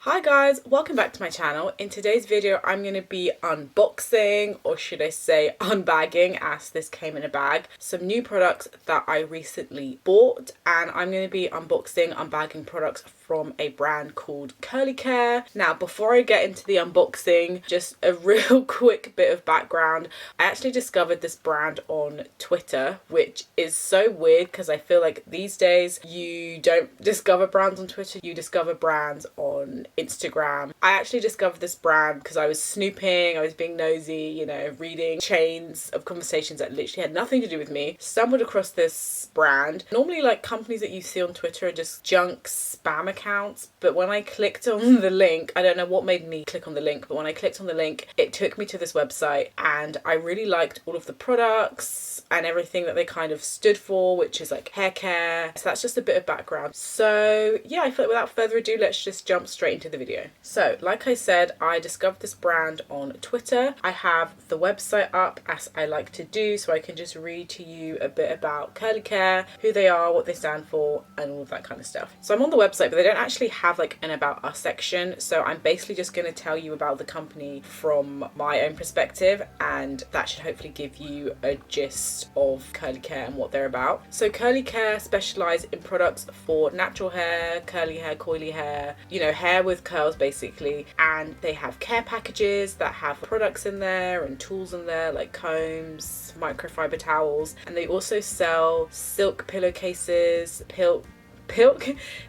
Hi guys, welcome back to my channel. In today's video I'm going to be unboxing, or should I say unbagging, as this came in a bag, some new products that I recently bought, and I'm going to be unbagging products from a brand called Curly Care. Now before I get into the unboxing, just a real quick bit of background. I actually discovered this brand on Twitter, which is so weird because I feel like these days you don't discover brands on Twitter, you discover brands on Instagram. I actually discovered this brand because I was snooping, I was being nosy, reading chains of conversations that literally had nothing to do with me. Stumbled across this brand. Normally, like, companies that you see on Twitter are just junk spam accounts, but when I clicked on the link, I don't know what made me click on the link, but when I clicked on the link, it took me to this website, and I really liked all of the products and everything that they kind of stood for, which is like hair care. So that's just a bit of background. So yeah, I feel like without further ado, let's just jump straight into the video. So like I said, I discovered this brand on Twitter. I have the website up, as I like to do, so I can just read to you a bit about Curly Care, who they are, what they stand for, and all of that kind of stuff. So I'm on the website, but they don't actually have like an About Us section, so I'm basically just going to tell you about the company from my own perspective, and that should hopefully give you a gist of Curly Care and what they're about. So Curly Care specialise in products for natural hair, curly hair, coily hair, hair with curls basically, and they have care packages that have products in there and tools in there like combs, microfiber towels, and they also sell silk pillowcases,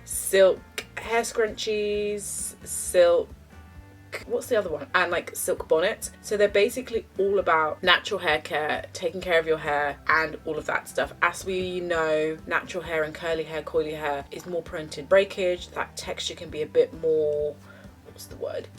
silk hair scrunchies, what's the other one, and like silk bonnets. So they're basically all about natural hair care, taking care of your hair and all of that stuff. As we know, natural hair and curly hair, coily hair is more prone to breakage. That texture can be a bit more,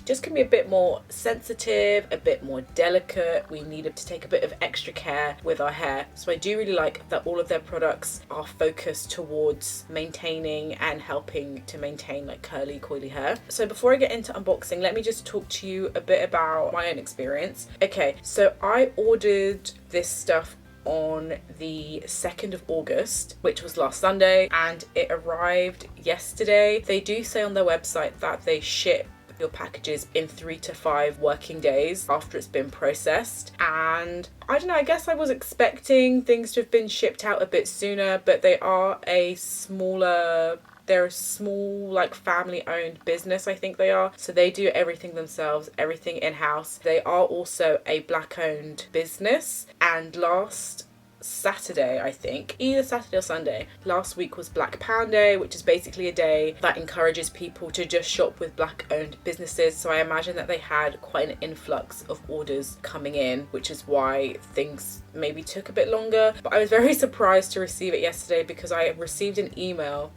just can be a bit more sensitive, a bit more delicate. We needed to take a bit of extra care with our hair. So I do really like that all of their products are focused towards maintaining and helping to maintain like curly, coily hair. So before I get into unboxing, let me just talk to you a bit about my own experience. Okay, so I ordered this stuff on the 2nd of August, which was last Sunday, and it arrived yesterday. They do say on their website that they ship your packages in 3 to 5 working days after it's been processed, and I don't know, I guess I was expecting things to have been shipped out a bit sooner, but they're a small, like, family-owned business, I think they are. So they do everything themselves, everything in-house. They are also a Black-owned business. And last Saturday, I think, either Saturday or Sunday, last week was Black Pound Day, which is basically a day that encourages people to just shop with Black-owned businesses. So I imagine that they had quite an influx of orders coming in, which is why things maybe took a bit longer. But I was very surprised to receive it yesterday because I received an email,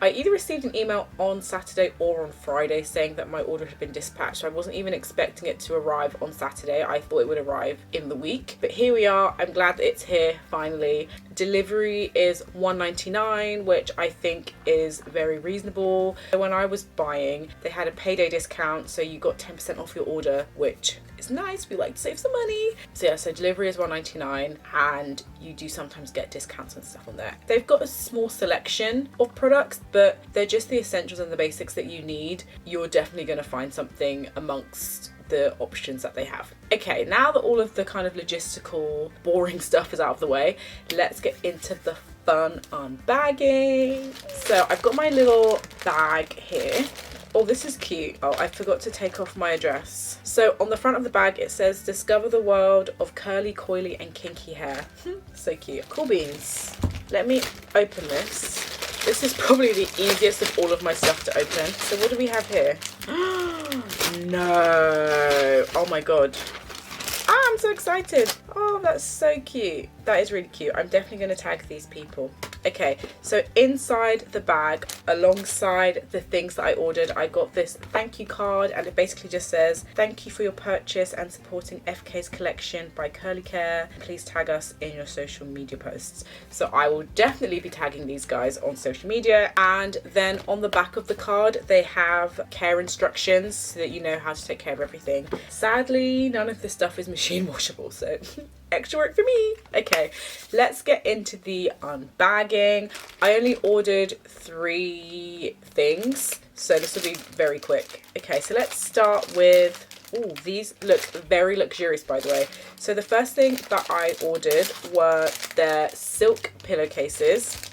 I either received an email on Saturday or on Friday saying that my order had been dispatched. I wasn't even expecting it to arrive on Saturday. I thought it would arrive in the week, but here we are. I'm glad that it's here finally. Delivery is $1.99, which I think is very reasonable. When I was buying, they had a payday discount, so you got 10% off your order, which is nice. We like to save some money. So yeah, so delivery is $1.99, and you do sometimes get discounts and stuff on there. They've got a small selection of products, but they're just the essentials and the basics that you need. You're definitely going to find something amongst the options that they have. Okay, now that all of the kind of logistical, boring stuff is out of the way, let's get into the fun unbagging. So I've got my little bag here. Oh, this is cute. Oh, I forgot to take off my address. So on the front of the bag, it says, "Discover the world of curly, coily, and kinky hair." So cute. Cool beans. Let me open this. This is probably the easiest of all of my stuff to open. So what do we have here? No. Oh my God. I'm so excited. Oh, that's so cute. That is really cute. I'm definitely going to tag these people. Okay, so inside the bag, alongside the things that I ordered, I got this thank you card, and it basically just says, "Thank you for your purchase and supporting FK's collection by Curly Care. Please tag us in your social media posts." So I will definitely be tagging these guys on social media. And then on the back of the card, they have care instructions so that you know how to take care of everything. Sadly, none of this stuff is machine washable, so extra work for me. Okay, let's get into the unbagging. I only ordered 3 things, So this will be very quick. Okay, so let's start with, oh, these look very luxurious, by the way. So the first thing that I ordered were their silk pillowcases.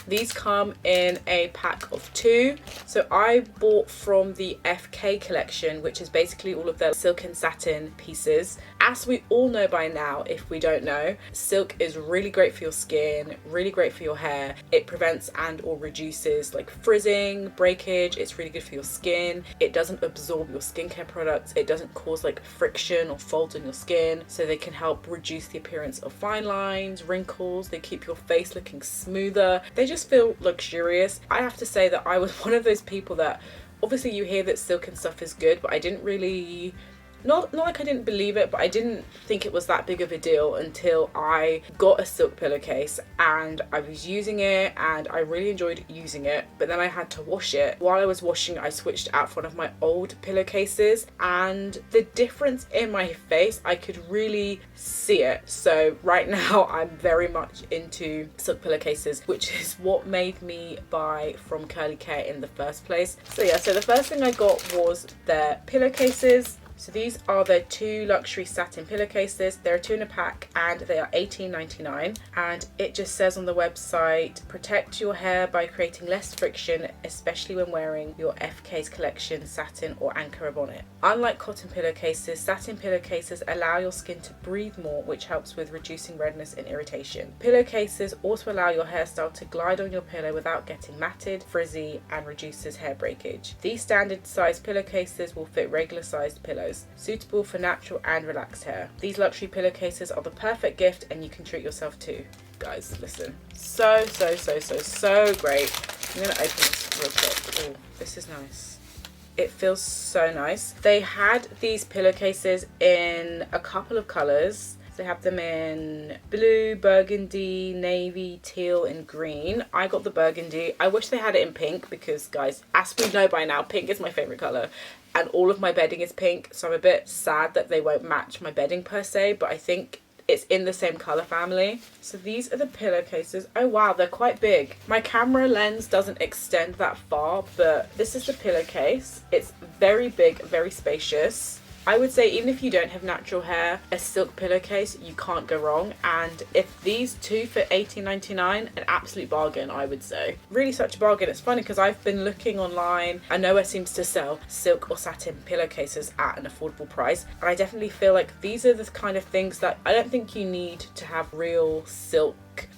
These come in a pack of 2. So I bought from the FK collection, which is basically all of their silk and satin pieces. As we all know by now, if we don't know, silk is really great for your skin, really great for your hair. It prevents and or reduces like frizzing, breakage. It's really good for your skin. It doesn't absorb your skincare products. It doesn't cause like friction or folds in your skin. So they can help reduce the appearance of fine lines, wrinkles. They keep your face looking smoother. They just feel luxurious. I have to say that I was one of those people that, obviously you hear that silk and stuff is good, but I didn't really, not like I didn't believe it, but I didn't think it was that big of a deal until I got a silk pillowcase and I was using it and I really enjoyed using it. But then I had to wash it. While I was washing, I switched out for one of my old pillowcases, and the difference in my face, I could really see it. So right now I'm very much into silk pillowcases, which is what made me buy from Curly Care in the first place. So yeah, so the first thing I got was their pillowcases. So these are their 2 luxury satin pillowcases. They're 2 in a pack and they are $18.99. And it just says on the website, protect your hair by creating less friction, especially when wearing your FK's collection satin or Ankara bonnet. Unlike cotton pillowcases, satin pillowcases allow your skin to breathe more, which helps with reducing redness and irritation. Pillowcases also allow your hairstyle to glide on your pillow without getting matted, frizzy, and reduces hair breakage. These standard size pillowcases will fit regular sized pillows, suitable for natural and relaxed hair. These luxury pillowcases are the perfect gift and you can treat yourself too. Guys, listen. So great. I'm going to open this real quick. Oh, this is nice. It feels so nice. They had these pillowcases in a couple of colours. They have them in blue, burgundy, navy, teal and green. I got the burgundy. I wish they had it in pink because, guys, as we know by now, pink is my favourite colour. And all of my bedding is pink, so I'm a bit sad that they won't match my bedding per se, but I think it's in the same colour family. So these are the pillowcases. Oh wow, they're quite big. My camera lens doesn't extend that far, but this is the pillowcase. It's very big, very spacious. I would say even if you don't have natural hair, a silk pillowcase, you can't go wrong. And if these 2 for $18.99, an absolute bargain, I would say. Really such a bargain. It's funny because I've been looking online and nowhere seems to sell silk or satin pillowcases at an affordable price. And I definitely feel like these are the kind of things that I don't think you need to have real silk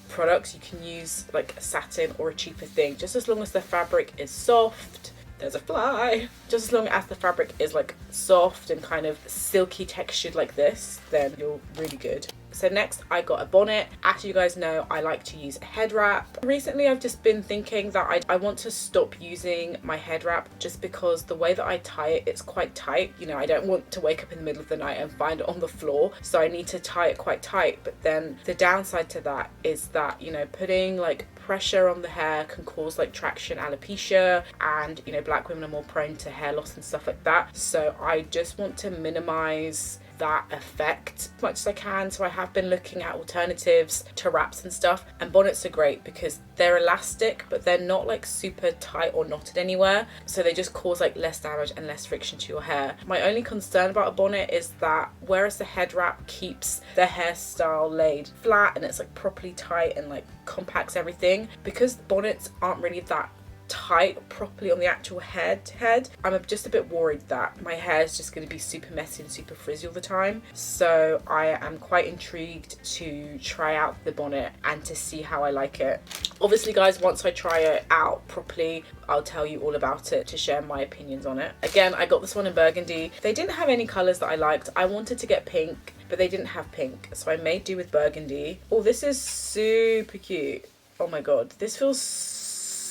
products. You can use like a satin or a cheaper thing, just as long as the fabric is soft. There's a fly. Just as long as the fabric is like soft and kind of silky textured like this, then you're really good. So next I got a bonnet. As you guys know, I like to use a head wrap. Recently I've just been thinking that I want to stop using my head wrap just because the way that I tie it, it's quite tight. You know, I don't want to wake up in the middle of the night and find it on the floor, so I need to tie it quite tight. But then the downside to that is that, you know, putting like pressure on the hair can cause like traction alopecia, and you know, black women are more prone to hair loss and stuff like that. So I just want to minimize that effect as much as I can. So I have been looking at alternatives to wraps and stuff, and bonnets are great because they're elastic but they're not like super tight or knotted anywhere, so they just cause like less damage and less friction to your hair. My only concern about a bonnet is that whereas the head wrap keeps the hairstyle laid flat and it's like properly tight and like compacts everything, because bonnets aren't really that tight properly on the actual head, I'm just a bit worried that my hair is just going to be super messy and super frizzy all the time. So I am quite intrigued to try out the bonnet and to see how I like it. Obviously guys, once I try it out properly, I'll tell you all about it to share my opinions on it. Again, I got this one in burgundy. They didn't have any colours that I liked. I wanted to get pink, but they didn't have pink, so I made do with burgundy. Oh, this is super cute. Oh my god, this feels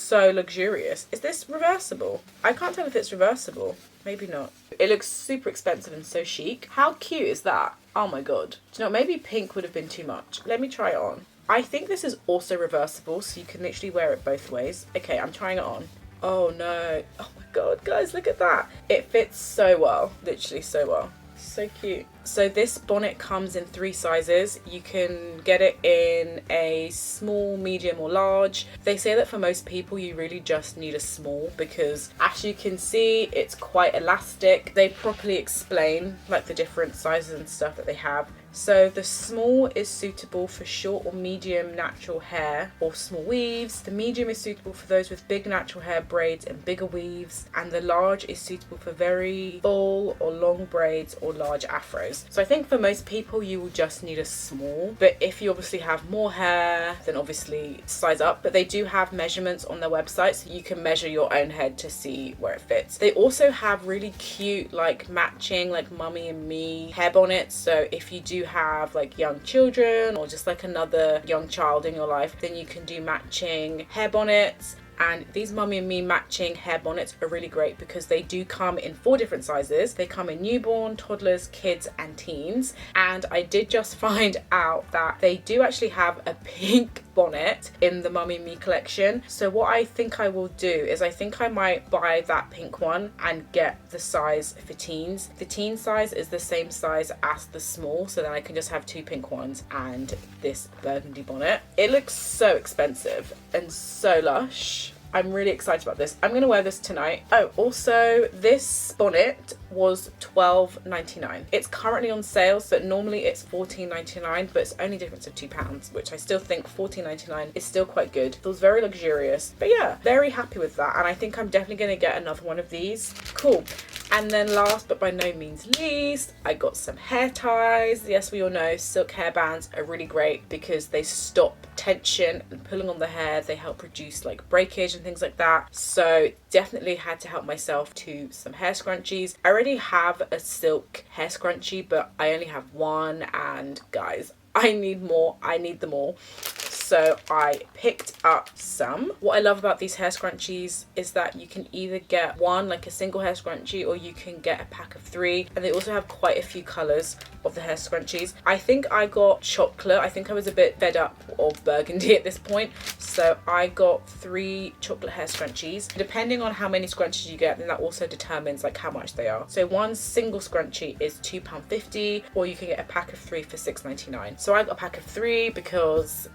so luxurious. Is this reversible? I can't tell if it's reversible. Maybe not. It looks super expensive and so chic. How cute is that? Oh my god. Do you know, maybe pink would have been too much. Let me try it on. I think this is also reversible, so you can literally wear it both ways. Okay, I'm trying it on. Oh no. Oh my god, guys, look at that. It fits so well. Literally so well. So cute. So this bonnet comes in 3 sizes. You can get it in a small, medium or large. They say that for most people you really just need a small because as you can see it's quite elastic. They properly explain like the different sizes and stuff that they have. So the small is suitable for short or medium natural hair or small weaves. The medium is suitable for those with big natural hair, braids and bigger weaves. And the large is suitable for very full or long braids or large afros. So I think for most people you will just need a small, but if you obviously have more hair then obviously size up. But they do have measurements on their website so you can measure your own head to see where it fits. They also have really cute like matching like mummy and me hair bonnets. So if you do have like young children or just like another young child in your life, then you can do matching hair bonnets. And these mummy and me matching hair bonnets are really great because they do come in 4 different sizes. They come in newborn, toddlers, kids and teens. And I did just find out that they do actually have a pink bonnet in the mummy and me collection. So what I think I will do is I think I might buy that pink one and get the size for teens. The teen size is the same size as the small, so then I can just have 2 pink ones and this burgundy bonnet. It looks so expensive and so lush. I'm really excited about this. I'm gonna wear this tonight. Oh, also this bonnet was $12.99. It's currently on sale, so normally it's $14.99, but it's only a difference of £2, which I still think $14.99 is still quite good. It feels very luxurious. But yeah, very happy with that. And I think I'm definitely gonna get another one of these. Cool. And then last but by no means least, I got some hair ties. Yes, we all know silk hairbands are really great because they stop tension and pulling on the hair. They help reduce like breakage and things like that. So definitely had to help myself to some hair scrunchies. I already have a silk hair scrunchie, but I only have one, and guys, I need more. I need them all. So I picked up some. What I love about these hair scrunchies is that you can either get one, like a single hair scrunchie, or you can get a pack of 3. And they also have quite a few colours of the hair scrunchies. I think I got chocolate. I think I was a bit fed up of burgundy at this point. So I got 3 chocolate hair scrunchies. Depending on how many scrunchies you get, then that also determines like how much they are. So one single scrunchie is £2.50, or you can get a pack of 3 for $6.99. So I got a pack of 3 because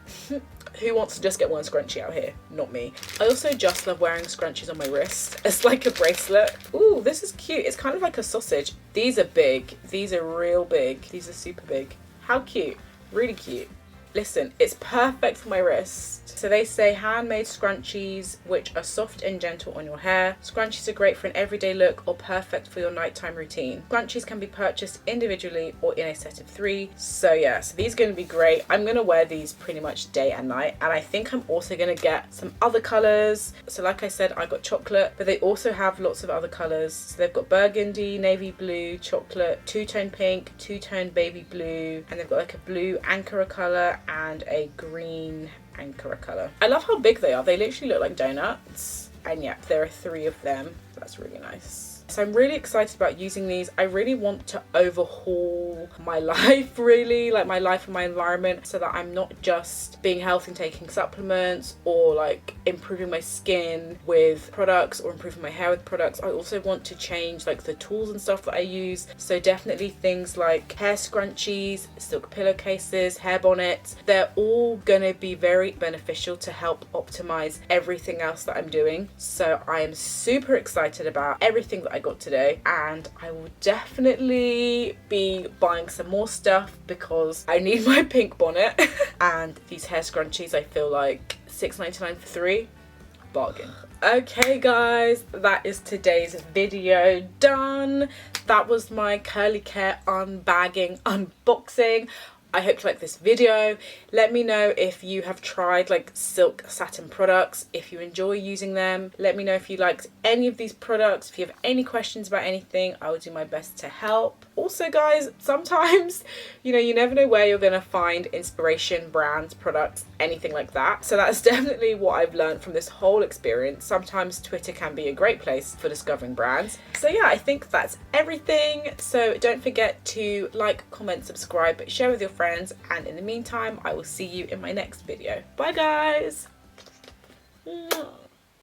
who wants to just get one scrunchie out here? Not me. I also just love wearing scrunchies on my wrist. It's like a bracelet. Ooh, this is cute. It's kind of like a sausage. These are big. These are real big. These are super big. How cute. Really cute. Listen, it's perfect for my wrist. So they say handmade scrunchies, which are soft and gentle on your hair. Scrunchies are great for an everyday look or perfect for your nighttime routine. Scrunchies can be purchased individually or in a set of 3. So yeah, so these are going to be great. I'm going to wear these pretty much day and night. And I think I'm also going to get some other colours. So like I said, I got chocolate, but they also have lots of other colours. So they've got burgundy, navy blue, chocolate, 2-tone pink, 2-tone baby blue, and they've got like a blue Ankara colour and a green Ankara colour. I love how big they are. They literally look like donuts. And yeah, there are 3 of them. That's really nice. So I'm really excited about using these. I really want to overhaul my life, really, like my life and my environment, so that I'm not just being healthy and taking supplements or like improving my skin with products or improving my hair with products. I also want to change like the tools and stuff that I use. So definitely things like hair scrunchies, silk pillowcases, hair bonnets, they're all gonna be very beneficial to help optimize everything else that I'm doing. So I am super excited about everything that I got today, and I will definitely be buying some more stuff because I need my pink bonnet. And these hair scrunchies, I feel like $6.99 for 3, bargain. Okay guys, that is today's video done. That was my curly care unbagging unboxing. I hope you like this video. Let me know if you have tried like silk satin products, if you enjoy using them. Let me know if you liked any of these products. If you have any questions about anything, I will do my best to help. Also guys, sometimes, you never know where you're gonna find inspiration, brands, products, anything like that. So that's definitely what I've learned from this whole experience. Sometimes Twitter can be a great place for discovering brands. So yeah, I think that's everything. So don't forget to like, comment, subscribe, share with your friends, and in the meantime, I will see you in my next video. Bye guys!